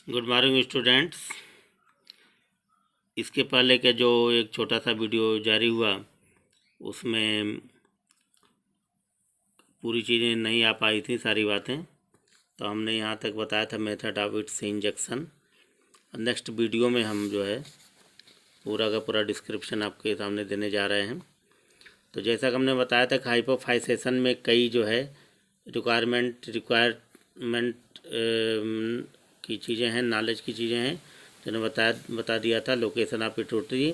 Good morning students. इसके पहले के जो एक छोटा सा वीडियो जारी हुआ उसमें पूरी चीज़ें नहीं आ पाई थी, सारी बातें। तो हमने यहाँ तक बताया था method of its injection. Next video में हम जो है पूरा का पूरा डिस्क्रिप्शन आपके सामने देने जा रहे हैं। तो जैसा कि हमने बताया था कि हाइपोफाइसेशन में कई जो है रिक्वायरमेंट की चीज़ें हैं, नॉलेज की चीज़ें हैं, जो बता दिया था। Location of pituitary,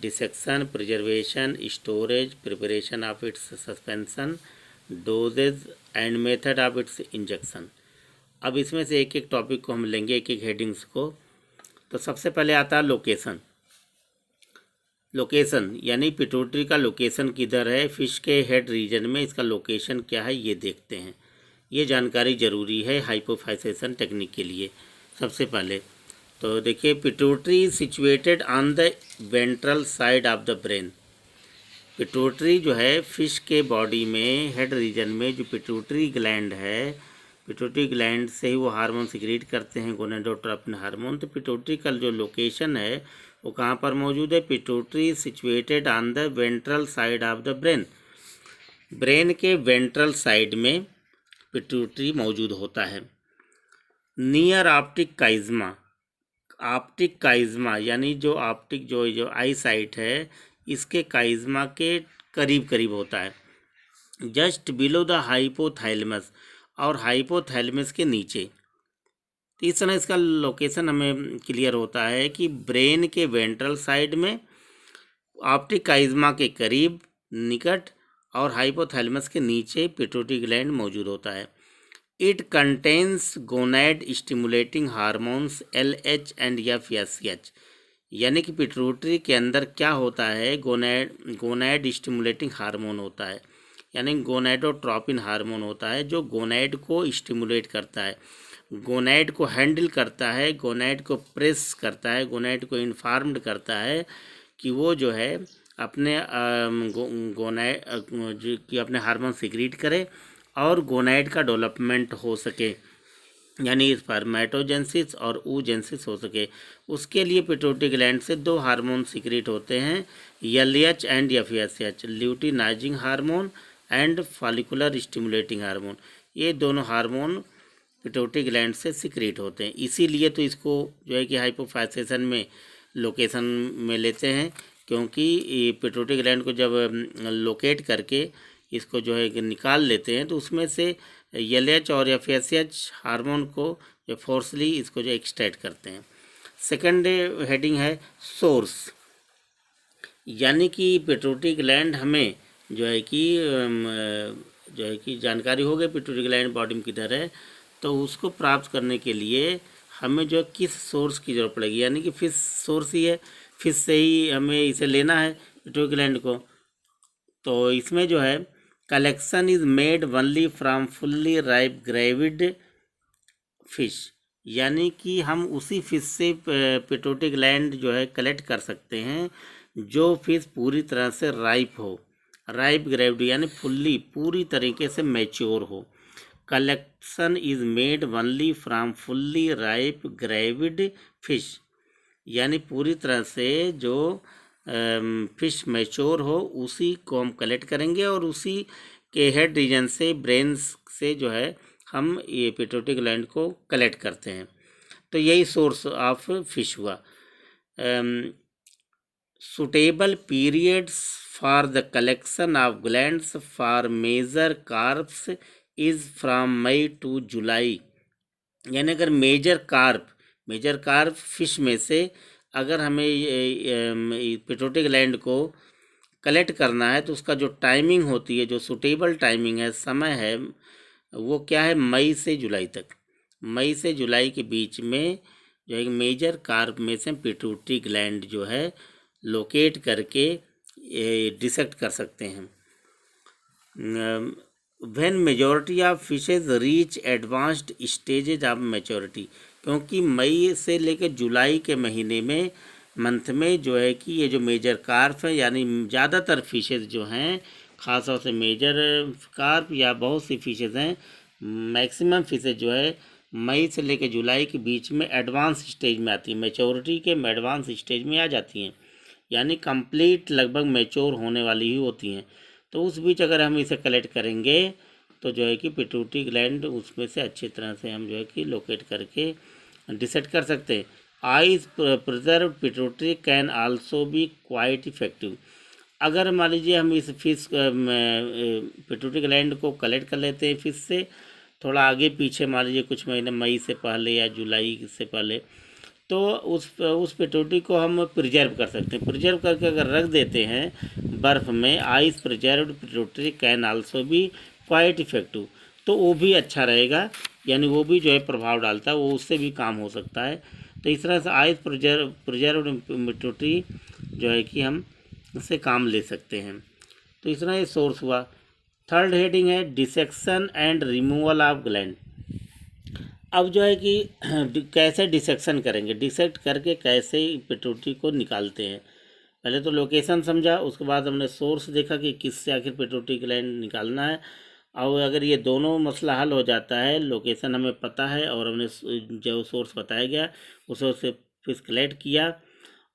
dissection, preservation, storage, preparation of its suspension, dosages and method of its injection. अब इसमें से एक एक टॉपिक को हम लेंगे, एक एक हेडिंग्स को। तो सबसे पहले आता है लोकेशन। लोकेशन यानी पिट्यूटरी का लोकेशन किधर है, फिश के हेड रीजन में इसका लोकेशन क्या है, ये देखते हैं। ये जानकारी ज़रूरी है हाइपोफाइसेशन टेक्निक के लिए। सबसे पहले तो देखिए, pituitary situated on the ventral side of the brain. Pituitary जो है फिश के बॉडी में हेड रीजन में जो पिट्यूटरी ग्लैंड है, पिट्यूटरी ग्लैंड से ही वो हार्मोन सिक्रीट करते हैं, गोनाडोट्रोपिन हार्मोन। तो पिट्यूटरी का जो लोकेशन है वो कहाँ पर मौजूद है? Pituitary situated on the ventral side of the brain. Brain के वेंट्रल साइड में पिट्यूटरी मौजूद होता है। नियर ऑप्टिक काइज्मा, ऑप्टिक काइज्मा यानी जो ऑप्टिक जो आई साइट है, इसके काइज्मा के करीब करीब होता है। जस्ट बिलो द हाइपोथैलेमस, और हाइपोथैलेमस के नीचे। तो इस तरह इसका लोकेशन हमें क्लियर होता है कि ब्रेन के वेंट्रल साइड में, ऑप्टिक काइज्मा के करीब निकट, और हाइपोथैलेमस के नीचे पिट्यूटरी ग्लैंड मौजूद होता है। It contains gonad stimulating hormones LH and FSH। यानी कि पिट्यूटरी के अंदर क्या होता है? गोनैड स्टिमुलेटिंग हार्मोन होता है, यानी गोनैडोट्रोपिन हार्मोन होता है, जो गोनैड को स्टिमुलेट करता है, गोनैड को हैंडल करता है, गोनैड को प्रेस करता है, गोनैड को इन्फॉर्म्ड करता है कि वो जो है अपने गोनैड कि अपने हार्मोन सिक्रीट करे और गोनैड का डेवलपमेंट हो सके, यानी स्पर्मेटोजेनेसिस और oogenesis हो सके। उसके लिए पिट्यूटरी ग्लैंड से दो हार्मोन सिक्रीट होते हैं, LH and FSH, luteinizing hormone and follicular stimulating hormone. ये दोनों हार्मोन पिट्यूटरी ग्लैंड से सिक्रीट होते हैं। इसीलिए तो इसको जो है कि हाइपोफाइसेशन में लोकेशन में लेते हैं, क्योंकि ये पिट्यूटरी ग्लैंड को जब लोकेट करके इसको जो है कि निकाल लेते हैं तो उसमें से LH और FSH हार्मोन को जो फोर्सली इसको जो एक्सट्रैक्ट करते हैं। सेकंड हेडिंग है सोर्स, यानी कि पिट्यूटरी ग्लैंड हमें जो है कि जानकारी हो गई पिट्यूटरी ग्लैंड बॉडी में किधर है, तो उसको प्राप्त करने के लिए हमें जो किस सोर्स की ज़रूरत पड़ेगी, यानी कि फिश सोर्स ही है, फिश से ही हमें इसे लेना है पिट्यूटरी ग्लैंड को। तो इसमें जो है collection is made only from fully ripe gravid fish, यानी कि हम उसी फिश से पिट्यूटरी ग्लैंड जो है कलेक्ट कर सकते हैं जो फिश पूरी तरह से राइप हो, राइप ग्रेविड यानी फुल्ली पूरी तरीके से मैच्योर हो। Collection is made only from fully ripe gravid fish, यानी पूरी तरह से जो फिश मैच्योर हो उसी को हम कलेक्ट करेंगे और उसी के हेड रीजन से, ब्रेन से जो है हम ये पिट्यूटरी ग्लैंड को कलेक्ट करते हैं। तो यही सोर्स ऑफ फिश हुआ। Suitable periods for the collection of glands for major carps is from May to July, यानी अगर मेजर कार्प फिश में से अगर हमें पिट्यूटरी ग्लैंड को कलेक्ट करना है तो उसका जो टाइमिंग होती है, जो सुटेबल टाइमिंग है, समय है, वो क्या है? मई से जुलाई तक। मई से जुलाई के बीच में जो है मेजर कार्प में से पिट्यूटरी ग्लैंड जो है लोकेट करके डिसेक्ट कर सकते हैं। When majority of fishes reach advanced stages of maturity, क्योंकि मई से लेकर जुलाई के महीने में, मंथ में जो है कि ये जो मेजर कार्प है, यानी ज़्यादातर फिशेज जो हैं, ख़ास तौर से मेजर कार्प या बहुत सी फिशेज हैं, मैक्सिमम फिशेज जो है मई से लेकर जुलाई के बीच में एडवांस स्टेज में आती है, मैच्योरिटी के एडवांस स्टेज में आ जाती हैं, यानी कंप्लीट लगभग मैच्योर होने वाली ही होती हैं। तो उस बीच अगर हम इसे कलेक्ट करेंगे तो जो है कि पिट्यूटरी ग्लैंड उसमें से अच्छी तरह से हम जो है कि लोकेट करके डिसाइड कर सकते हैं। Eyes preserve pituitary can also be quite effective. अगर मान लीजिए हम इस फिश पिट्यूटरी ग्लैंड को कलेक्ट कर लेते हैं फिश से थोड़ा आगे पीछे, मान लीजिए कुछ महीने मई से पहले या जुलाई से पहले, तो उस पिट्यूटरी को हम प्रिजर्व कर सकते हैं। प्रिजर्व करके अगर रख देते हैं बर्फ़ में, ice preserved pituitary can also be quite effective, तो वो भी अच्छा रहेगा, यानी वो भी जो है प्रभाव डालता है, वो उससे भी काम हो सकता है। तो इस तरह से आइस प्रिजर्व्ड पिट्यूटरी जो है कि हम उससे काम ले सकते हैं। तो इस तरह ये सोर्स हुआ। थर्ड हेडिंग है dissection and removal of gland. अब जो है कि कैसे डिसेक्शन करेंगे, डिसेक्ट करके कैसे पिट्यूटरी को निकालते हैं। पहले तो लोकेशन समझा, उसके बाद हमने सोर्स देखा कि किससे आखिर पिट्यूटरी ग्लैंड निकालना है। और अगर ये दोनों मसला हल हो जाता है, लोकेशन हमें पता है और हमने जो सोर्स बताया गया उसे फिर कलेक्ट किया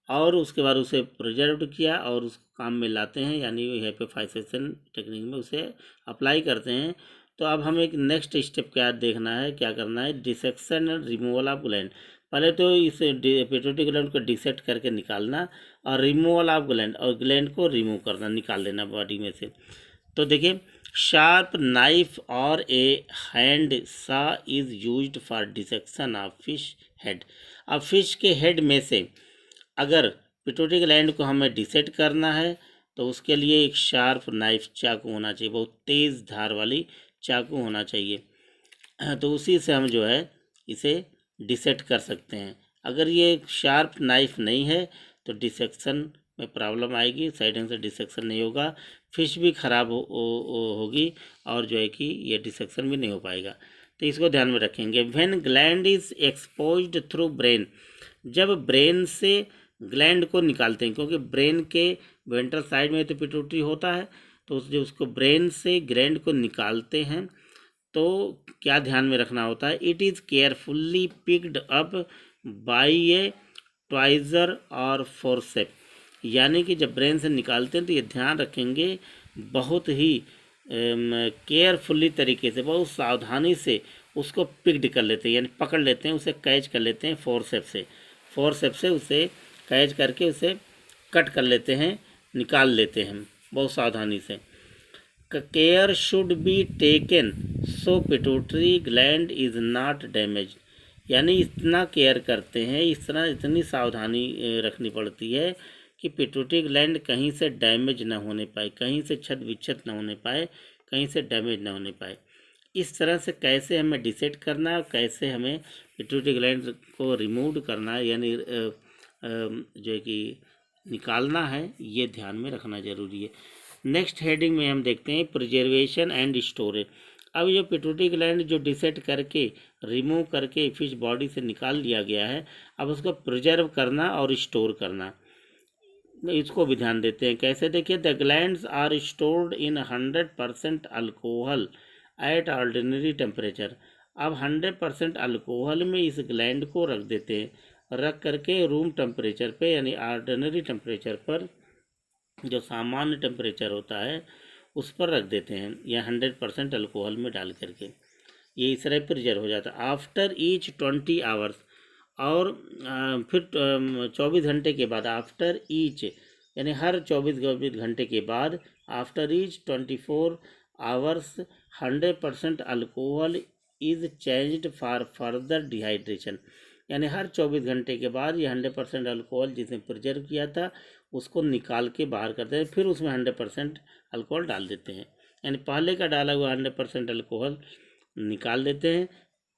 और उसके बाद उसे प्रिजर्व किया और उस काम में लाते हैं, यानी हाइपोफाइसेशन टेक्निक में उसे अप्लाई करते हैं। तो अब हमें एक नेक्स्ट स्टेप क्या देखना है, क्या करना है, dissection and removal of gland. पहले तो इस पिट्यूटरी ग्लैंड को डिसेक्ट करके निकालना और रिमूवल ऑफ ग्लैंड, और ग्लैंड को रिमूव करना, निकाल लेना बॉडी में से। तो देखिए, शार्प नाइफ और ए हैंड सा is used for dissection of fish head. अब फिश के हेड में से अगर पिट्यूटरी ग्लैंड को हमें डिसेक्ट करना है तो उसके लिए एक शार्प नाइफ चाकू होना चाहिए, बहुत तेज़ धार वाली चाकू होना चाहिए। तो उसी से हम जो है इसे डिसेक्ट कर सकते हैं। अगर ये शार्प नाइफ नहीं है तो डिसेक्शन में प्रॉब्लम आएगी, साइडिंग से डिसेक्शन नहीं होगा, फिश भी ख़राब होगी और जो है कि ये डिसेक्शन भी नहीं हो पाएगा। तो इसको ध्यान में रखेंगे। When gland is exposed through brain, जब ब्रेन से ग्लैंड को निकालते हैं, क्योंकि ब्रेन के वेंट्रल साइड में तो पिट्यूटरी होता है, तो जो उसको ब्रेन से ग्लैंड को निकालते हैं तो क्या ध्यान में रखना होता है, it is carefully picked up by a tweezer और फोर्सेप। यानी कि जब ब्रेन से निकालते हैं तो ये ध्यान रखेंगे बहुत ही केयरफुली तरीके से, बहुत सावधानी से उसको पिक्ड कर लेते हैं, यानी पकड़ लेते हैं, उसे कैच कर लेते हैं फोर्सेप से उसे कैच करके उसे कट कर लेते हैं, निकाल लेते हैं बहुत सावधानी से। Care should be taken so pituitary gland is not damage, यानी इतना केयर करते हैं, इस तरह इतनी सावधानी रखनी पड़ती है कि पिट्यूटरी ग्लैंड कहीं से डैमेज ना होने पाए, कहीं से छद विच्छद ना होने पाए, कहीं से डैमेज ना होने पाए। इस तरह से कैसे हमें डिसाइड करना है, कैसे हमें पिट्यूटरी ग्लैंड को रिमूव करना है, यानी जो है कि निकालना है, ये ध्यान में रखना जरूरी है। नेक्स्ट हेडिंग में हम देखते हैं प्रिजर्वेशन एंड स्टोरेज। अब ये पिट्यूटरी ग्लैंड जो डिसेक्ट करके रिमूव करके फिश बॉडी से निकाल लिया गया है, अब उसको प्रिजर्व करना और स्टोर करना, इसको भी ध्यान देते हैं। कैसे, देखिए, the glands are stored in 100% alcohol at ordinary temperature. अब 100% अल्कोहल में इस ग्लैंड को रख देते हैं, रख करके रूम टेम्परेचर पे, यानी ऑर्डिनरी टेम्परेचर पर, जो सामान्य टेम्परेचर होता है उस पर रख देते हैं, या 100% अल्कोहल में डाल करके ये इस तरह प्रिजर्व हो जाता है। आफ्टर ईच 20 आवर्स, और फिर 24 घंटे के बाद, आफ्टर ईच यानी हर 24 घंटे के बाद, after each 24 hours 100% alcohol is changed for further dehydration, यानी हर 24 घंटे के बाद ये 100% अल्कोहल जिसने प्रिजर्व किया था उसको निकाल के बाहर करते हैं, फिर उसमें 100% अल्कोहल डाल देते हैं, यानी पहले का डाला हुआ 100% अल्कोहल निकाल देते हैं,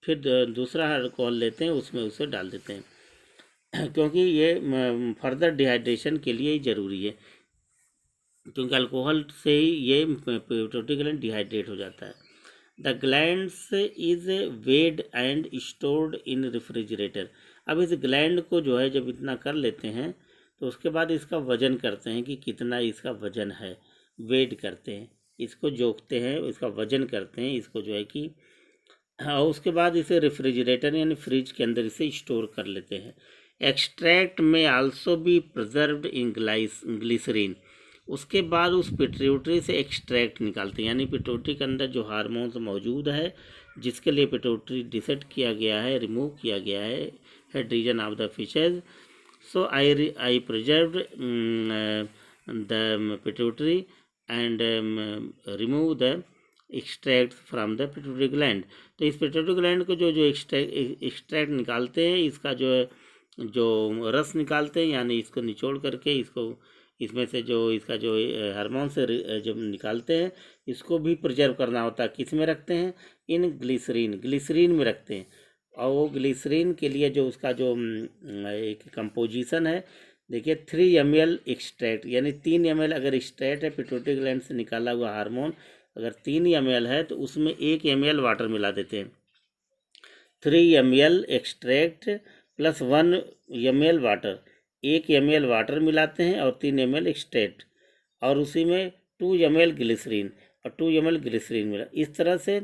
फिर दूसरा अल्कोहल लेते हैं उसमें उसे डाल देते हैं क्योंकि ये फर्दर डिहाइड्रेशन के लिए ही ज़रूरी है, क्योंकि अल्कोहल से ही ये पिट्यूटरी ग्लैंड डिहाइड्रेट हो जाता है। The glands is weighed and stored in refrigerator. अब इस ग्लैंड को जो है जब इतना कर लेते हैं तो उसके बाद इसका वजन करते हैं कि कितना इसका वजन है, वेट करते हैं, इसको जोखते हैं, इसका वजन करते हैं, इसको जो है कि और उसके बाद इसे रेफ्रिजरेटर यानी फ्रिज के अंदर इसे स्टोर कर लेते हैं। Extract may also be preserved in glycerine. उसके बाद उस पिट्यूटरी से एक्सट्रैक्ट निकालते हैं, यानी पिट्यूटरी के अंदर जो हार्मोन्स मौजूद है जिसके लिए पिट्यूटरी डिसेट किया गया है, रिमूव किया गया है head region of the fishes. So I preserved the pituitary and remove the extract from the pituitary gland. तो इस पिट्यूटरी ग्लैंड को जो एक्सट्रैक्ट निकालते हैं, इसका जो रस निकालते हैं, यानी इसको निचोड़ करके इसको इसमें से जो इसका जो हार्मोन से जब निकालते हैं, इसको भी प्रिजर्व करना होता है। किस में रखते हैं? इन ग्लिसरीन में रखते हैं। और वो ग्लिसरीन के लिए जो उसका जो एक कंपोजिशन है, देखिए 3 ml एक्सट्रैक्ट, यानी 3 ml अगर एक्सट्रैक्ट है पिट्यूटरी ग्लैंड से निकाला हुआ हार्मोन, अगर 3 ml है तो उसमें 1 ml वाटर मिला देते हैं। 3 ml extract plus 1 ml water, 1 ml water मिलाते हैं और 3 ml एक्सट्रैक्ट, और उसी में 2 ml ग्लिसरीन और 2 ml ग्लिसरीन मिला, इस तरह से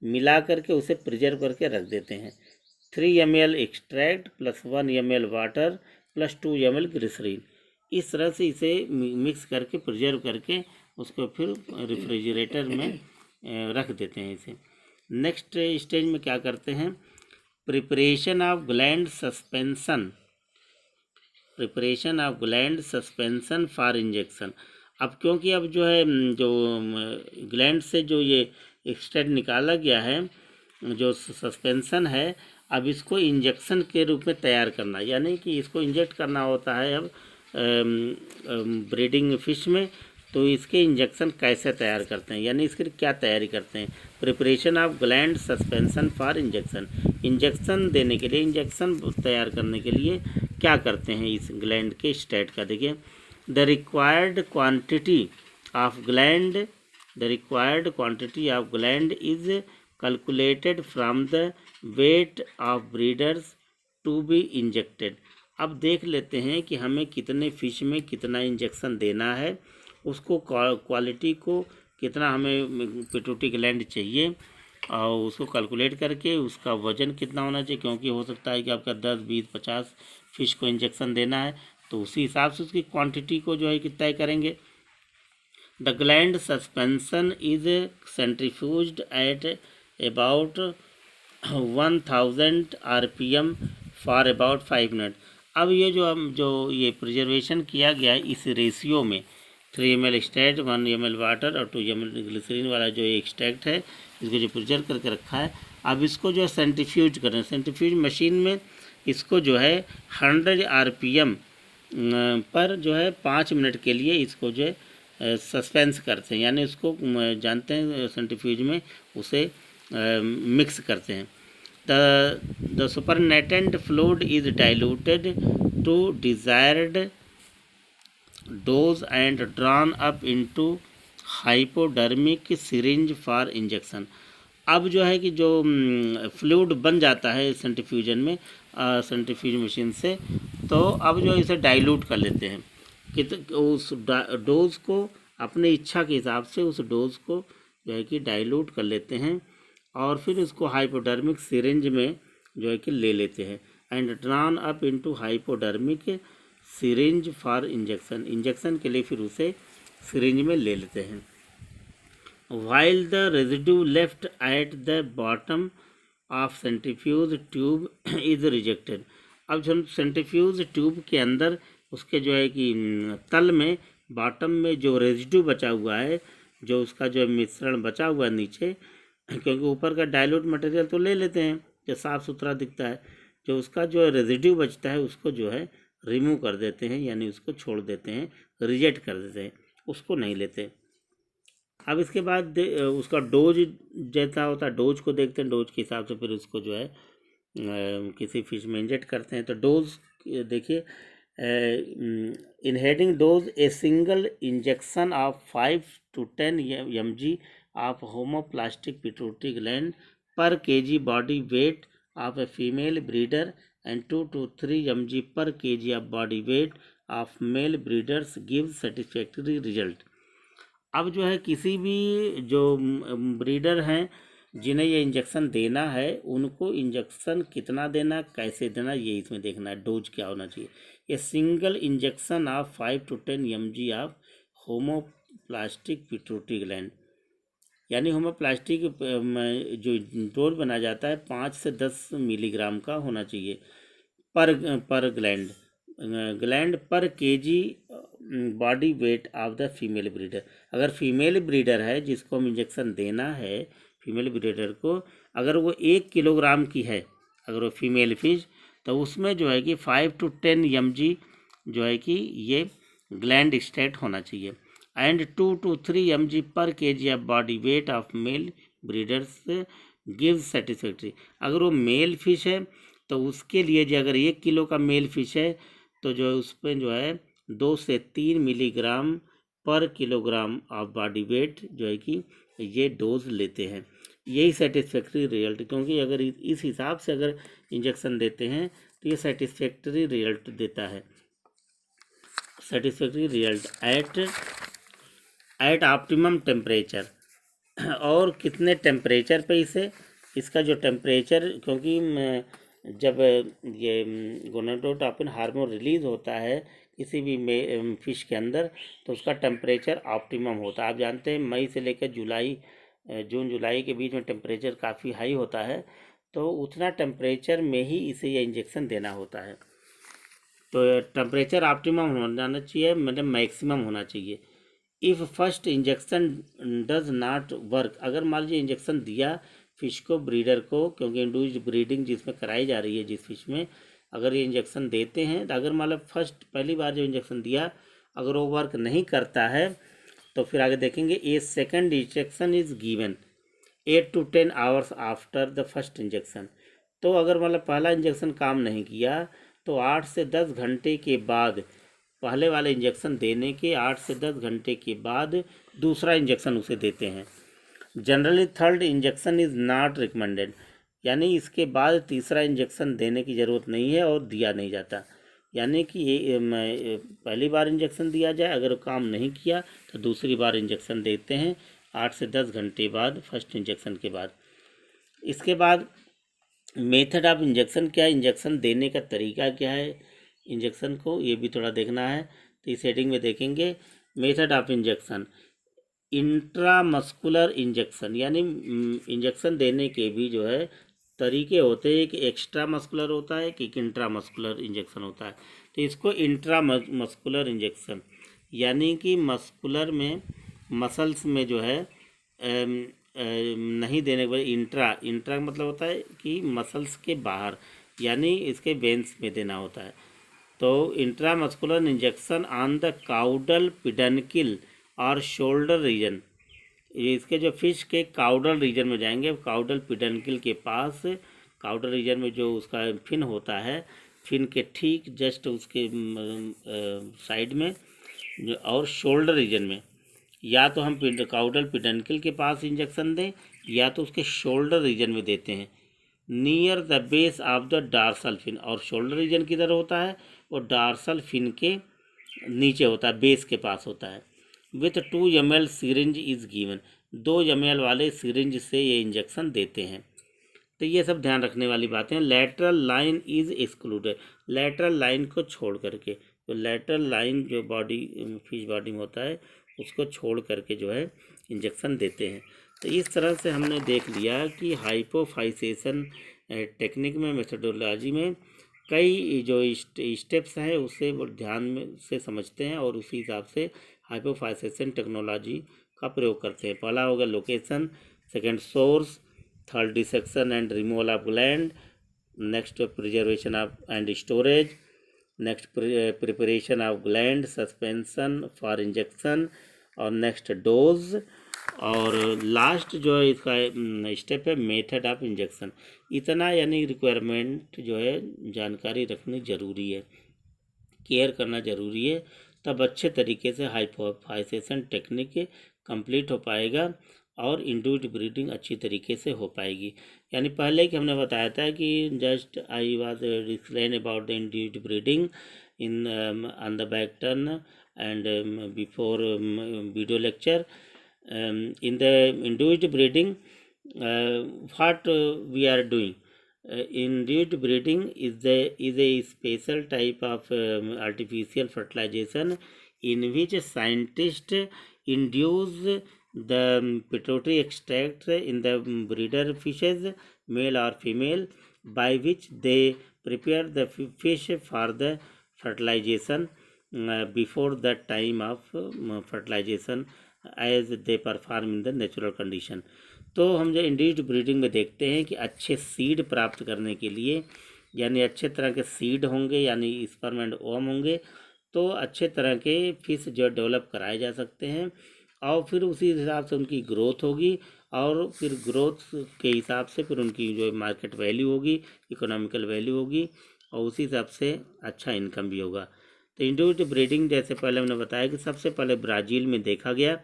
मिला करके उसे प्रिजर्व करके रख देते हैं। 3 ml extract plus 1 ml water plus 2 ml glycerine, इस तरह से इसे मिक्स करके प्रिजर्व करके उसको फिर रेफ्रिजरेटर में रख देते हैं इसे। नेक्स्ट स्टेज में क्या करते हैं? Preparation of gland suspension for injection. अब क्योंकि अब जो है जो ग्लैंड से जो ये एक्सट्रैक्ट निकाला गया है, जो सस्पेंशन है, अब इसको इंजेक्शन के रूप में तैयार करना, यानी कि इसको इंजेक्ट करना होता है अब ब्रीडिंग फिश में। तो इसके इंजेक्शन कैसे तैयार करते हैं, यानी इसकी क्या तैयारी करते हैं? Preparation of gland suspension for injection, injection देने के लिए, इंजेक्शन तैयार करने के लिए क्या करते हैं इस ग्लैंड के स्टेट का? देखिए, the required quantity of gland is calculated from the weight of breeders to be injected. अब देख लेते हैं कि हमें कितने फिश में कितना इंजेक्शन देना है, उसको क्वालिटी को कितना हमें पिट्यूटरी ग्लैंड चाहिए, और उसको कैलकुलेट करके उसका वज़न कितना होना चाहिए, क्योंकि हो सकता है कि आपका 10, 20, 50 फिश को इंजेक्शन देना है, तो उसी हिसाब से उसकी क्वांटिटी को जो है कि तय करेंगे। The gland suspension is centrifuged at about 1000 RPM for about 5 minute. अब ये जो ये प्रिजर्वेशन किया गया इस रेशियो में 3 ml एक्सट्रैक्ट, 1 ml वाटर और 2 ml ग्लिसरीन वाला जो एक्सट्रैक्ट है, इसको जो प्रिजर्व करके रखा है, अब इसको जो है सेंट्रीफ्यूज करें। सेंट्रीफ्यूज मशीन में इसको जो है 100 RPM पर जो है 5 मिनट के लिए इसको जो है सस्पेंस करते हैं, यानी उसको जानते हैं सेंट्रीफ्यूज में उसे मिक्स करते हैं। The supernatant fluid is diluted to desired dose and drawn up into hypodermic syringe for injection। अब जो है कि जो फ्लूइड बन जाता है सेंट्रीफ्यूजन में, सेंट्रीफ्यूज मशीन से, तो अब जो इसे डाइल्यूट कर लेते हैं कि उस डोज को अपने इच्छा के हिसाब से उस डोज को जो है कि डाइल्यूट कर लेते हैं, और फिर उसको हाइपोडर्मिक सिरिंज में जो है कि ले लेते हैं, and drawn up into hypodermic syringe for injection, injection के लिए फिर उसे सिरिंज में ले लेते हैं। While the residue left at the bottom of centrifuge tube is rejected. अब जो सेंट्रीफ्यूज ट्यूब के अंदर उसके जो है कि तल में, बॉटम में जो रेजिड्यू बचा हुआ है, जो उसका जो मिश्रण बचा हुआ है नीचे, क्योंकि ऊपर का डाइल्यूट मटेरियल तो ले लेते हैं जो साफ़ सुथरा दिखता है, जो उसका जो रेजिड्यू बचता है उसको जो है रिमूव कर देते हैं, यानी उसको छोड़ देते हैं, रिजेक्ट कर देते हैं, उसको नहीं लेते। अब इसके बाद उसका डोज जैसा होता है, डोज को देखते हैं, डोज के हिसाब से फिर उसको जो है किसी फिश में इंजेक्ट करते हैं। तो डोज देखिए, इनहेडिंग dose a single injection of 5 to 10 mg of homoplastic pituitary gland per kg body weight of a female breeder and 2 to 3 mg per kg of body weight of male breeders gives satisfactory result। अब जो है किसी भी जो breeder हैं जिन्हें ये injection देना है उनको इंजेक्शन कितना देना, कैसे देना, ये इसमें देखना है। डोज क्या होना चाहिए। ये single injection of 5 to 10 mg of homoplastic pituitary gland, यानी होमोप्लास्टिक जो डोज बनाया जाता है 5 से 10 मिलीग्राम का होना चाहिए पर ग्लैंड पर KG body weight of the female breeder. अगर फीमेल ब्रीडर है जिसको हम इंजेक्शन देना है, फीमेल ब्रीडर को, अगर वो 1 किलोग्राम की है, अगर वो फीमेल फिश, तो उसमें जो है कि 5 to 10 mg जो है कि ये ग्लैंड स्टेट होना चाहिए। एंड 2 to 3 mg पर KG of body weight of male breeders give satisfactory. अगर वो मेल फिश है तो उसके लिए जो अगर 1 किलो का मेल फिश है तो जो है उस पर जो है 2 से 3 मिलीग्राम पर किलोग्राम ऑफ बॉडी वेट जो है कि ये डोज लेते हैं। यही सेटिस्फैक्ट्री रिजल्ट, क्योंकि अगर इस हिसाब से अगर इंजेक्शन देते हैं तो ये सेटिस्फैक्ट्री रिजल्ट देता है। Satisfactory result at optimum temperature, और कितने टेम्परेचर पे इसका जो टेम्परेचर, क्योंकि जब ये गोनाडोट्रोपिन हार्मोन रिलीज होता है किसी भी फिश के अंदर तो उसका टेम्परेचर ऑप्टिमम होता है। आप जानते हैं मई से लेकर जून जुलाई के बीच में टेम्परेचर काफ़ी हाई होता है, तो उतना टेम्परेचर में ही इसे ये इंजेक्शन देना होता है। तो टेम्परेचर ऑप्टिमम होना चाहिए, मतलब मैक्सिमम होना चाहिए। If first injection does not work, अगर मान लीजिए इंजेक्शन दिया फिश को, ब्रीडर को, क्योंकि इंड्यूस्ड ब्रीडिंग जिसमें कराई जा रही है जिस फिश में, अगर ये इंजेक्शन देते हैं तो अगर मतलब पहली बार जो इंजेक्शन दिया अगर वो वर्क नहीं करता है तो फिर आगे देखेंगे a second injection is given 8 to 10 hours after the first injection. तो अगर मतलब पहला इंजेक्शन काम नहीं किया तो 8 से 10 घंटे के बाद, पहले वाले इंजेक्शन देने के 8 से 10 घंटे के बाद दूसरा इंजेक्शन उसे देते हैं। Generally third injection is not recommended, यानी इसके बाद तीसरा इंजेक्शन देने की ज़रूरत नहीं है और दिया नहीं जाता। यानी कि पहली बार इंजेक्शन दिया जाए, अगर काम नहीं किया तो दूसरी बार इंजेक्शन देते हैं 8 से 10 घंटे बाद फर्स्ट इंजेक्शन के बाद। इसके बाद मेथड ऑफ इंजेक्शन क्या है, इंजेक्शन देने का तरीका क्या है, इंजेक्शन को ये भी थोड़ा देखना है। तो इस हेडिंग में देखेंगे method of injection. Intramuscular injection, यानी इंजेक्शन देने के भी जो है तरीके होते हैं, कि एक्स्ट्रा मस्कुलर होता है कि इंट्रामस्कुलर इंजेक्शन होता है। तो इसको इंट्रामस्कुलर इंजेक्शन, यानी कि मस्कुलर में मसल्स में जो है नहीं देने के बाद, इंट्रा मतलब होता है कि मसल्स के बाहर, यानी इसके वेन्स में देना होता है। तो intramuscular injection on the caudal peduncle और शोल्डर रीजन, इसके जो फिश के काउडल रीजन में जाएंगे, काउडल पिडनकिल के पास, काउडल रीजन में जो उसका फिन होता है, फिन के ठीक जस्ट उसके साइड में, और शोल्डर रीजन में, या तो हम काउडल पिडनकिल के पास इंजेक्शन दें या तो उसके शोल्डर रीजन में देते हैं। Near the base of the dorsal fin, और शोल्डर रीजन किधर होता है, वो डार्सल फिन के नीचे होता है, बेस के पास होता है। With 2 ml syringe is given, 2 ml वाले सिरिंज से ये इंजेक्शन देते हैं। तो ये सब ध्यान रखने वाली बातें। Lateral line is excluded, lateral line को छोड़ करके, तो लेटरल लाइन जो फिश बॉडी में होता है उसको छोड़ करके जो है इंजेक्शन देते हैं। तो इस तरह से हमने देख लिया कि हाइपोफाइसेशन टेक्निक में, मेथडोलॉजी में कई जो स्टेप्स हैं उसे वो ध्यान में से समझते हैं और उसी हिसाब से हाइपोफाइसेशन टेक्नोलॉजी का प्रयोग करते हैं। पहला होगा location, second source, third dissection and removal of gland, next preservation of and storage, next preparation of gland suspension for injection, और नेक्स्ट डोज, और लास्ट जो है इसका स्टेप है मेथड ऑफ इंजेक्शन। इतना यानी रिक्वायरमेंट जो है जानकारी रखनी ज़रूरी है, केयर करना ज़रूरी है, तब अच्छे तरीके से हाइपोफाइसेशन टेक्निक कंप्लीट हो पाएगा और इंड्यूस्ड ब्रीडिंग अच्छी तरीके से हो पाएगी। यानी पहले कि हमने बताया था कि just I was explain about the induced breeding in on the back turn and before video lecture. In the induced breeding what we are doing. Induced breeding is a special type of artificial fertilization in which scientists induce the pituitary extract in the breeder fishes, male or female, by which they prepare the fish for the fertilization before the time of fertilization as they perform in the natural condition. तो हम जो induced breeding में देखते हैं कि अच्छे seed प्राप्त करने के लिए, यानी अच्छे तरह के सीड होंगे, यानी स्पर्म एंड ओवम होंगे, तो अच्छे तरह के फिश जो डेवलप कराए जा सकते हैं और फिर उसी हिसाब से उनकी ग्रोथ होगी और फिर ग्रोथ के हिसाब से फिर उनकी जो मार्केट वैल्यू होगी, इकोनॉमिकल वैल्यू होगी और उसी हिसाब से अच्छा इनकम भी होगा। तो इंड्यूस्ड ब्रीडिंग जैसे पहले हमने बताया कि सबसे पहले ब्राज़ील में देखा गया,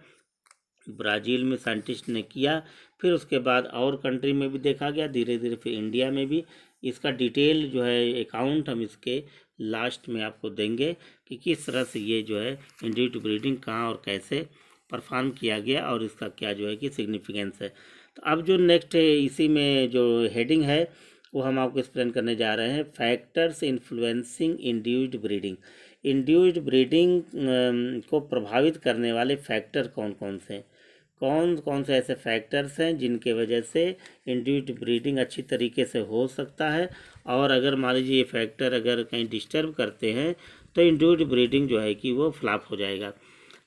ब्राज़ील में साइंटिस्ट ने किया, फिर उसके बाद और कंट्री में भी देखा गया, धीरे धीरे फिर इंडिया में भी। इसका डिटेल जो है अकाउंट हम इसके लास्ट में आपको देंगे कि किस तरह से ये जो है इंड्यूस्ड ब्रीडिंग कहाँ और कैसे परफॉर्म किया गया और इसका क्या जो है कि सिग्निफिकेंस है। तो अब जो नेक्स्ट है इसी में जो हेडिंग है वो हम आपको एक्सप्लेन करने जा रहे हैं, factors influencing induced breeding. Induced breeding को प्रभावित करने वाले फैक्टर कौन कौन से हैं, कौन कौन से ऐसे फैक्टर्स हैं जिनके वजह से इंड्यूस्ड ब्रीडिंग अच्छी तरीके से हो सकता है, और अगर मान लीजिए ये फैक्टर अगर कहीं डिस्टर्ब करते हैं तो इंड्यूस्ड ब्रीडिंग जो है कि वो फ्लॉप हो जाएगा।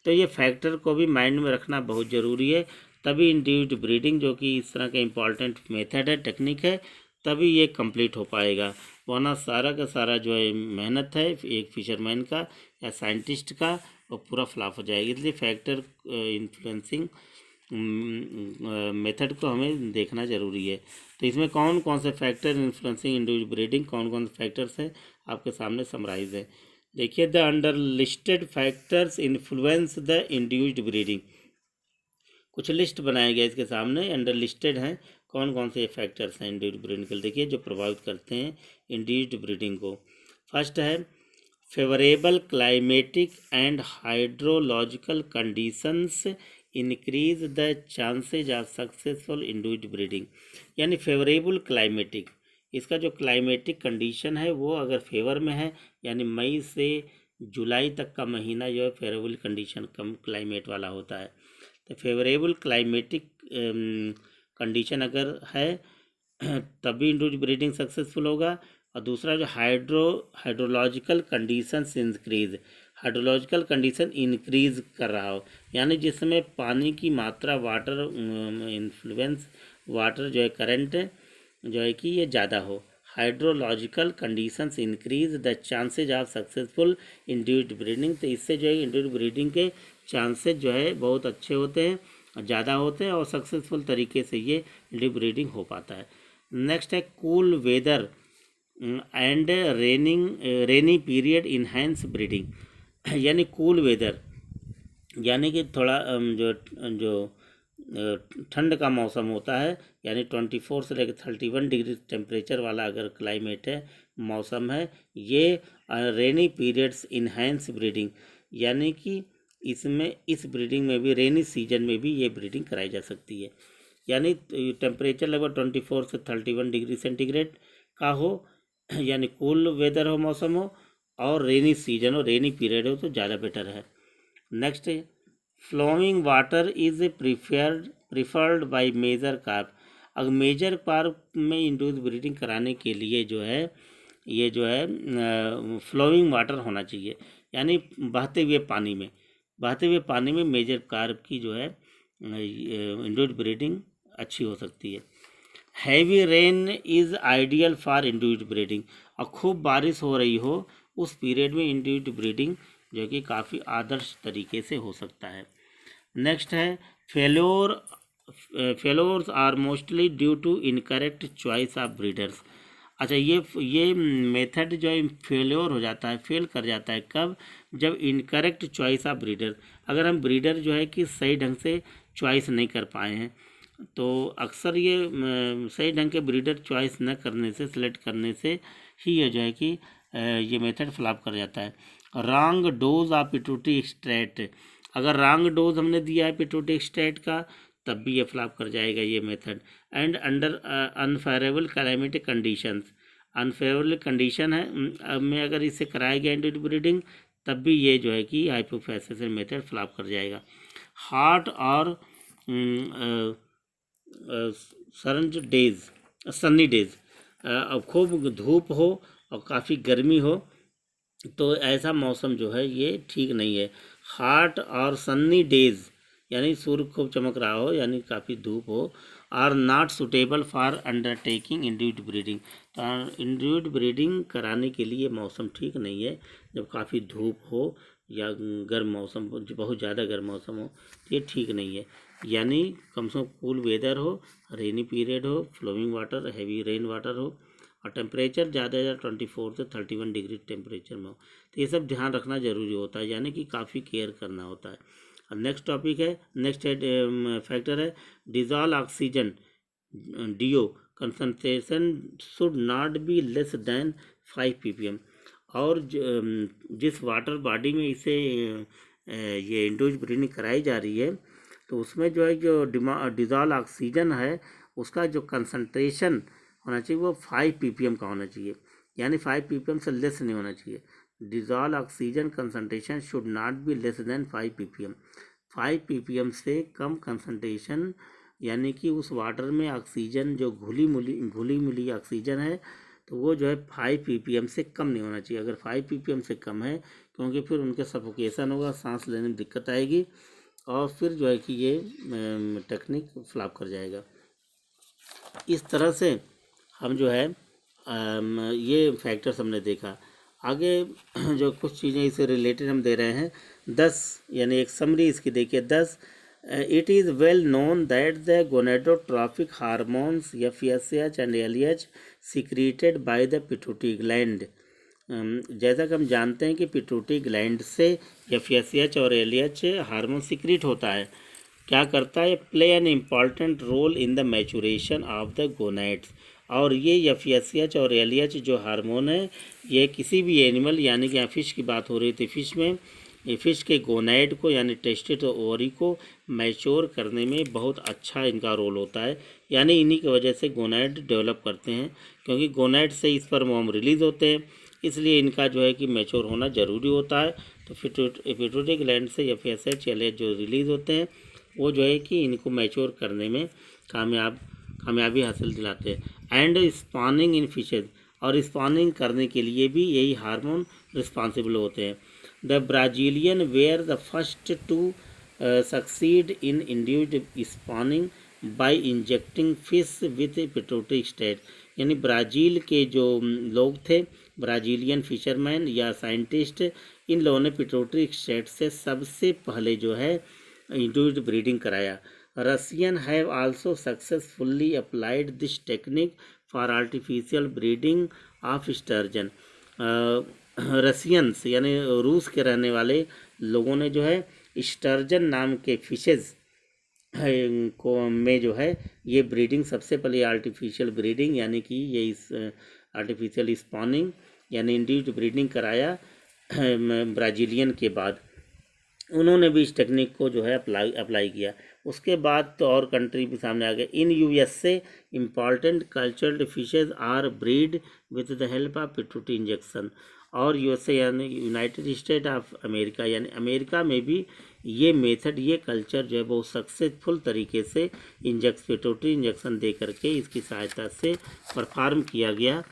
तो ये फैक्टर को भी माइंड में रखना बहुत ज़रूरी है, तभी इंड्यूस्ड ब्रीडिंग जो कि इस तरह का इम्पॉर्टेंट मेथड है, टेक्निक है, तभी ये कंप्लीट हो पाएगा, वरना सारा का सारा जो है मेहनत है एक फिशरमैन का या साइंटिस्ट का वो पूरा फ्लॉप हो जाएगी। इसलिए फैक्टर इन्फ्लुएंसिंग मेथड को हमें देखना ज़रूरी है। तो इसमें कौन कौन से फैक्टर इन्फ्लुएंसिंग इंड्यूस्ड ब्रीडिंग, कौन कौन से फैक्टर्स हैं आपके सामने समराइज है। देखिए, the under listed factors influence the induced breeding. कुछ लिस्ट बनाया गया इसके सामने, अंडर लिस्टेड हैं कौन कौन से फैक्टर्स हैं इंड्यूस्ड ब्रीडिंग के, देखिए जो प्रभावित करते हैं इंड्यूस्ड ब्रीडिंग को। फर्स्ट है favourable climatic and hydrological conditions increase the chances of successful induced breeding. यानी फेवरेबल क्लाइमेटिक, इसका जो क्लाइमेटिक कंडीशन है वो अगर फेवर में है, यानी मई से जुलाई तक का महीना जो है फेवरेबल कंडीशन कम क्लाइमेट वाला होता है, तो फेवरेबल क्लाइमेटिक कंडीशन अगर है तभी इंड्यूस्ड ब्रीडिंग सक्सेसफुल होगा। और दूसरा जो hydrological conditions increase, hydrological condition increase कर रहा हो, यानी जिसमें पानी की मात्रा, वाटर इन्फ्लुएंस, वाटर जो है करंट जो है कि ये ज़्यादा हो। Hydrological conditions increase the chances of successful induced breeding. तो इससे जो है इंड्यूस्ड ब्रीडिंग के चांसेस जो है बहुत अच्छे होते हैं, ज़्यादा होते हैं और सक्सेसफुल तरीके से ये इंड्यूस्ड ब्रीडिंग हो पाता है। नेक्स्ट है cool weather and rainy period enhance breeding. यानी कूल वेदर यानी कि थोड़ा जो जो ठंड का मौसम होता है, यानी 24 से लेकर 31 डिग्री टेम्परेचर वाला अगर क्लाइमेट है, मौसम है, ये रेनी पीरियड्स इन्हेंस ब्रीडिंग, यानी कि इसमें इस ब्रीडिंग में भी रेनी सीजन में भी ये ब्रीडिंग कराई जा सकती है। यानी टेम्परेचर लगभग 24 से 31 डिग्री सेंटीग्रेड का हो, यानी कूल वेदर हो, मौसम हो, और रेनी सीजन हो, रेनी पीरियड हो तो ज़्यादा बेटर है। नेक्स्ट है flowing water is preferred by major carp. अगर मेजर कार्प में इंड्यूस्ड ब्रीडिंग कराने के लिए जो है ये जो है फ्लोइंग वाटर होना चाहिए, यानी बहते हुए पानी में मेजर कार्प की जो है इंड्यूस्ड ब्रीडिंग अच्छी हो सकती है। Heavy rain is ideal for induced breeding, और खूब बारिश हो रही हो उस पीरियड में इंड्यूस्ड ब्रीडिंग जो कि काफ़ी आदर्श तरीके से हो सकता है। नेक्स्ट है failures are mostly due to incorrect choice of breeders. अच्छा, ये मेथड जो है फेल्योर हो जाता है, फेल कर जाता है कब, जब इनकरेक्ट चॉइस ऑफ ब्रीडर, अगर हम ब्रीडर जो है कि सही ढंग से चॉइस नहीं कर पाए हैं, तो अक्सर ये सही ढंग के ब्रीडर चॉइस न करने से, सेलेक्ट करने से ही ये जो है कि ये मेथड फ्लॉप कर जाता है। Wrong dose of pituitary extract, अगर रॉन्ग डोज हमने दिया है पिट्यूटरी एक्सट्रैक्ट का तब भी ये फ्लॉप कर जाएगा ये method. And under unfavourable climatic conditions, unfavourable condition है में अगर इसे कराया गया इंडिविजुअल ब्रीडिंग, तब भी ये जो है कि हाइपोफैसेशन मेथड फ्लॉप कर जाएगा। हॉट और सनी डेज, अब खूब धूप हो और काफ़ी गर्मी हो तो ऐसा मौसम जो है ये ठीक नहीं है। हॉट और सन्नी डेज यानी सूर्य खूब चमक रहा हो यानी काफ़ी धूप हो, are not suitable for undertaking individual breeding, तो इंडिविजुअल ब्रीडिंग कराने के लिए मौसम ठीक नहीं है। जब काफ़ी धूप हो या गर्म मौसम हो, बहुत ज़्यादा गर्म मौसम हो तो ये ठीक नहीं है। यानी कम से कम कूल वेदर हो, रेनी पीरियड हो, flowing water, heavy rain water हो और टेम्परेचर ज़्यादा से ज़्यादा 24 से 31 डिग्री टेम्परेचर में हो। तो ये सब ध्यान रखना ज़रूरी होता है, यानी कि काफ़ी केयर करना होता है। और नेक्स्ट टॉपिक है, नेक्स्ट फैक्टर है dissolve oxygen DO concentration should not be less than 5 ppm। और जिस वाटर बॉडी में इसे ये इंडिविजुअल ब्रीडिंग कराई जा रही है तो उसमें जो है जो डिजॉल्व ऑक्सीजन है उसका जो कंसंट्रेशन होना चाहिए वो 5 ppm का होना चाहिए, यानी 5 ppm से लेस नहीं होना चाहिए। Dissolve oxygen concentration should not be less than 5 ppm। 5 ppm से कम कंसंट्रेशन यानी कि उस वाटर में ऑक्सीजन जो घुली मिली ऑक्सीजन है तो वो जो है 5 ppm से कम नहीं होना चाहिए। अगर 5 ppm से कम है क्योंकि फिर उनके सफोकेशन होगा, सांस लेने में दिक्कत आएगी और फिर जो है कि ये टेक्निक फ्लॉप कर जाएगा। इस तरह से हम जो है ये फैक्टर्स हमने देखा। आगे जो कुछ चीज़ें इससे रिलेटेड हम दे रहे हैं 10, यानी एक समरी इसकी देखिए 10। It is well known that the gonadotropic hormones FSH and LH secreted by the pituitary gland. जैसा कि हम जानते हैं कि पिट्यूटरी ग्लैंड से FSH और LH हार्मोन सिक्रीट होता है। क्या करता है, play an important role in the maturation of the gonads. और ये FSH और LH जो हार्मोन है ये किसी भी एनिमल यानी कि यहाँ फिश की बात हो रही थी, फिश में ये फिश के गोनैड को यानी टेस्टेड ओवरी को मैच्योर करने में बहुत अच्छा इनका रोल होता है। यानी इन्हीं की वजह से गोनैड डेवलप करते हैं, क्योंकि गोनैड से स्पर्म रिलीज होते हैं, इसलिए इनका जो है कि मैच्योर होना ज़रूरी होता है। तो पिट्यूटरी ग्लैंड से FSH LH जो रिलीज होते हैं वो जो है कि इनको मैच्योर करने में कामयाबी हासिल दिलाते हैं। एंड स्पॉनिंग इन फिशेज, और स्पॉनिंग करने के लिए भी यही हार्मोन रिस्पॉन्सिबल होते हैं। The Brazilian were the first to succeed in induced spawning by injecting fish with pituitary state. यानी ब्राज़ील के जो लोग थे, ब्राज़ीलियन फिशरमैन या साइंटिस्ट, इन लोगों ने पिट्यूटरी स्टेट से सबसे पहले जो है इंड्यूस्ड ब्रीडिंग कराया। Russian have also successfully applied this technique for artificial breeding of sturgeon. रसियंस यानी रूस के रहने वाले लोगों ने जो है स्टर्जन नाम के फिशेज को में जो है ये ब्रीडिंग सबसे पहले आर्टिफिशियल ब्रीडिंग यानी कि ये इस आर्टिफिशियल स्पॉनिंग यानी इंड्यूस्ड ब्रीडिंग कराया ब्राज़ीलियन के बाद। उन्होंने भी इस टेक्निक को जो है अप्लाई किया। उसके बाद तो और कंट्री भी सामने आ गए। In USA important cultured fishes are breed with the help of pituitary injection. और USA यानी यूनाइटेड स्टेट ऑफ अमेरिका यानी अमेरिका में भी ये मेथड, ये कल्चर जो है बहुत सक्सेसफुल तरीके से पिट्यूटरी इंजेक्शन दे करके इसकी सहायता से परफॉर्म किया गया।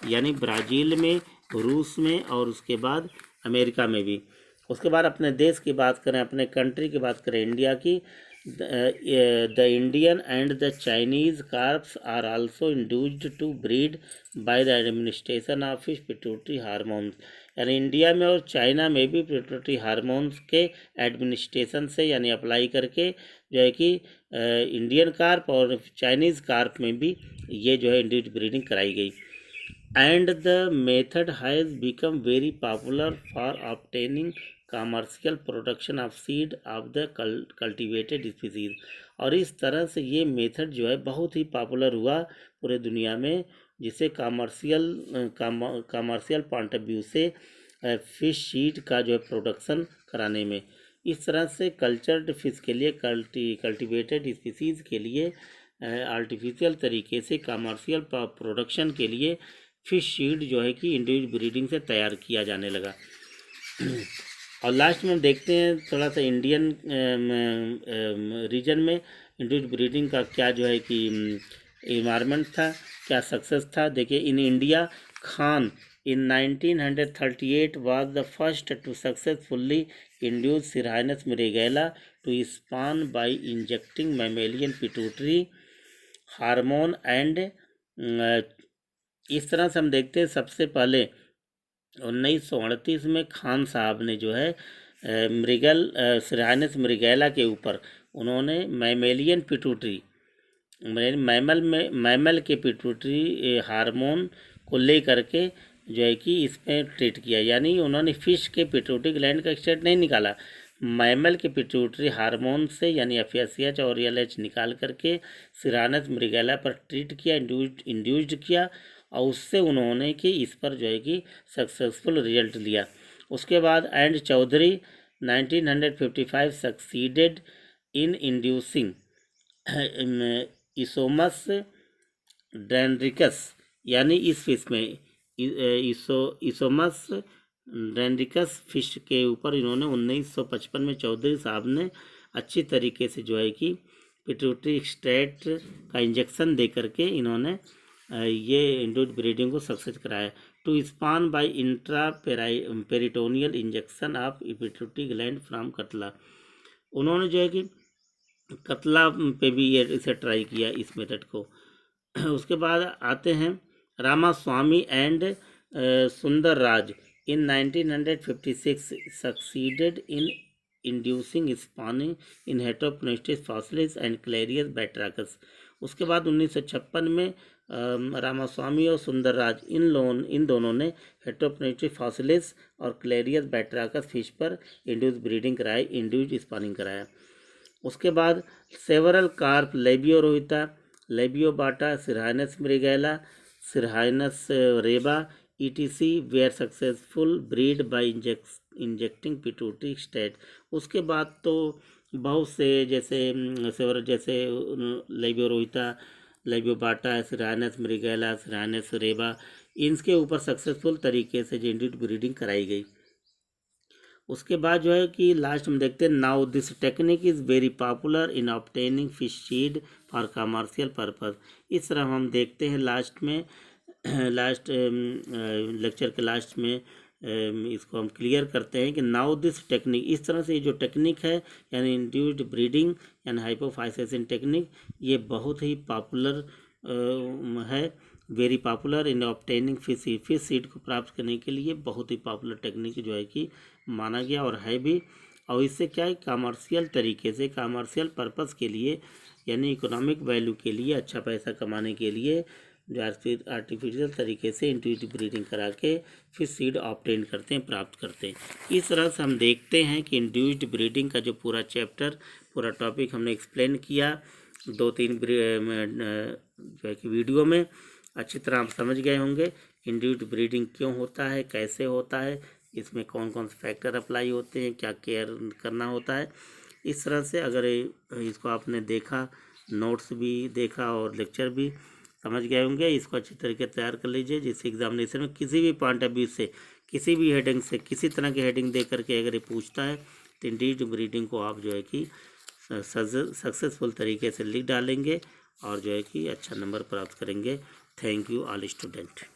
यानी ब्राज़ील में, रूस में और उसके बाद अमेरिका में भी। उसके बाद अपने देश की बात करें, अपने कंट्री की बात करें, इंडिया की, the Indian and the Chinese carps are also induced to breed by the administration of fish pituitary hormones. यानी इंडिया में और चाइना में भी पिट्यूटरी हार्मोन्स के एडमिनिस्ट्रेशन से यानी अप्लाई करके जो है कि इंडियन कार्प और चाइनीज़ कार्प में भी ये जो है इंड्यूस्ड ब्रीडिंग कराई गई। And the method has become very popular for obtaining commercial production of seed of the cultivated species. और इस तरह से ये मेथड जो है बहुत ही पॉपुलर हुआ पूरे दुनिया में, जिसे कमर्शियल पॉइंट ऑफ व्यू से फिश सीड का जो है प्रोडक्शन कराने में। इस तरह से कल्चर्ड फिश के लिए कल्टिवेटेड स्पीसीज़ के लिए आर्टिफिशियल तरीके से कमर्शियल प्रोडक्शन के लिए फिश सीड जो है कि इंडिविजुअल ब्रीडिंग से तैयार किया जाने लगा। और लास्ट में देखते हैं थोड़ा सा इंडियन रीजन में इंडिविजुअल ब्रीडिंग का क्या जो है कि इन्वायरमेंट था, क्या सक्सेस था। देखिए, in India Khan in 1938 was the first to successfully induce Cyrrhinus mrigella to spawn by injecting mammalian pituitary hormone and इस तरह से हम देखते हैं सबसे पहले 1938 में खान साहब ने जो है सिरहाइनस मृगैला के ऊपर उन्होंने मैमेलियन पिट्यूटरी मैमल के पिट्यूटरी हार्मोन को ले करके जो है कि इसमें ट्रीट किया। यानी उन्होंने फिश के पिट्यूटरी ग्लैंड का एक्सट्रैक्ट नहीं निकाला, मैमल के पिट्यूटरी हार्मोन से यानी FSH और LH निकाल करके सिरहाइनस मृगैला पर ट्रीट किया, इंड्यूस्ड किया और उससे उन्होंने कि इस पर जो है कि सक्सेसफुल रिजल्ट लिया। उसके बाद and Chaudhuri 1955 succeeded in inducing Esomus danricus, यानी इस फिश में इसोमस ड्रेंड्रिकस फिश के ऊपर इन्होंने 1955 में चौधरी साहब ने अच्छी तरीके से जो है कि पिट्यूटरी एक्सट्रैक्ट का इंजेक्शन दे करके इन्होंने ये इंड्यूस्ड ब्रीडिंग को सक्सेस कराया। To spawn by intra peritoneal injection of pituitary gland from catla, उन्होंने जो है कि कतला पे भी ये इसे ट्राई किया इस मेथड को। उसके बाद आते हैं Ramaswamy and Sundar Raj in 1956 succeeded in inducing spawning in Heteropneustes fossilis and Clarias batrachus. उसके बाद 1956 में रामास्वामी और सुंदर राज इन दोनों ने हेटेरोप्नेस्टिस फॉसिलिस और क्लेरियस बैट्राकस फिश पर इंड्यूस ब्रीडिंग कराई, इंड्यूस्ड स्पॉनिंग कराया। उसके बाद several carp Labeo rohita, Labeo bata, Cirrhinus mrigala, Cirrhinus reba ETC were successful breed by injecting pituitary state. उसके बाद तो बहुत से जैसे सेवरल जैसे लेबियोरोहिता, लेबियोबाटा, सिरहाइनस मृगैला, सिरहाइनस रेबा, इनके ऊपर सक्सेसफुल तरीके से इंड्यूस्ड ब्रीडिंग कराई गई। उसके बाद जो है कि लास्ट में देखते हैं now this technique is very popular in obtaining fish seed for commercial purpose. इस तरह हम देखते हैं लास्ट लेक्चर के लास्ट में इसको हम क्लियर करते हैं कि नाउ दिस टेक्निक, इस तरह से जो टेक्निक है यानी इंड्यूस्ड ब्रीडिंग यानी हाइपोफाइसेशन टेक्निक, ये बहुत ही पॉपुलर है, very popular in obtaining fish seed को प्राप्त करने के लिए बहुत ही पॉपुलर टेक्निक जो है कि माना गया और है भी। और इससे क्या है, कमर्शियल तरीके से कमर्शियल पर्पस के लिए यानी इकोनॉमिक वैल्यू के लिए, अच्छा पैसा कमाने के लिए जो आर्टिफिशियल तरीके से इंड्यूस्ड ब्रीडिंग करा के फिश सीड ऑब्टेन करते हैं, प्राप्त करते हैं। इस तरह से हम देखते हैं कि इंड्यूस्ड ब्रीडिंग का जो पूरा चैप्टर, पूरा टॉपिक हमने एक्सप्लेन किया 2-3 जो है कि वीडियो में। अच्छी तरह आप समझ गए होंगे इंड्यूस्ड ब्रीडिंग क्यों होता है, कैसे होता है, इसमें कौन कौन से फैक्टर अप्लाई होते हैं, क्या केयर करना होता है। इस तरह से अगर इसको आपने देखा, नोट्स भी देखा और लेक्चर भी समझ गए होंगे, इसको अच्छी तरीके तैयार कर लीजिए जिससे एग्जामिनेशन में किसी भी पॉइंट ऑफ व्यू से, किसी भी हेडिंग से, किसी तरह की हेडिंग दे करके अगर ये पूछता है तो इंड्यूस्ड ब्रीडिंग को आप जो है कि सक्सेसफुल तरीके से लिख डालेंगे और जो है कि अच्छा नंबर प्राप्त करेंगे। Thank you all student.